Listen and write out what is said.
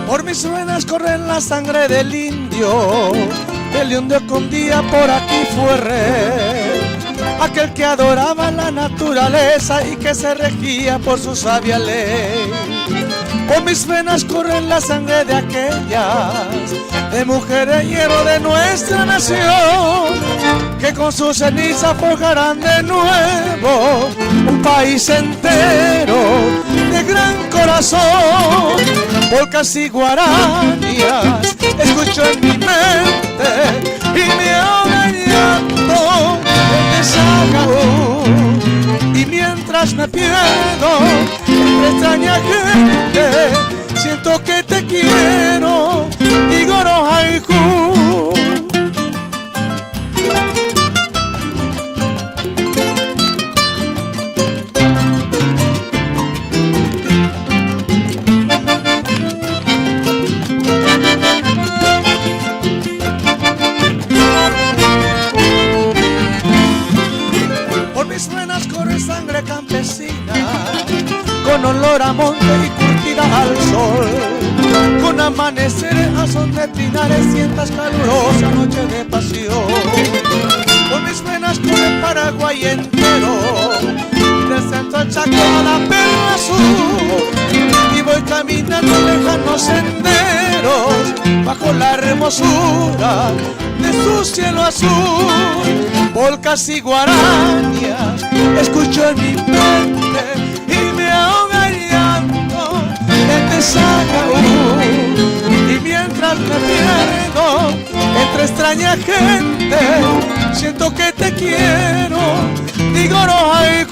Por mis venas corre la sangre del indio con día por aquí fue rey, aquel que adoraba la naturaleza y que se regía por su sabia ley. Por mis venas corre la sangre de aquellas, de mujeres y héroes de nuestra nación, que con su ceniza forjarán de nuevo un país entero de gran corazón. Polcas y guaranías escucho en mi mente y me ahoga el llanto del desahogo. Y mientras me pierdo entre extraña gente, siento que te quiero, digo no hay con olor a monte y curtida al sol, con amaneceres a son de pinares, sientas calurosa noche de pasión. Por mis venas corre Paraguay entero, del centro al Chaco a la Perla Azul, y voy caminando lejanos senderos bajo la hermosura de su cielo azul. Polcas y guaranías escucho en mi mente y me ahoga el llanto del desahogo. Y mientras me pierdo entre extraña gente, siento que te quiero, digo no hay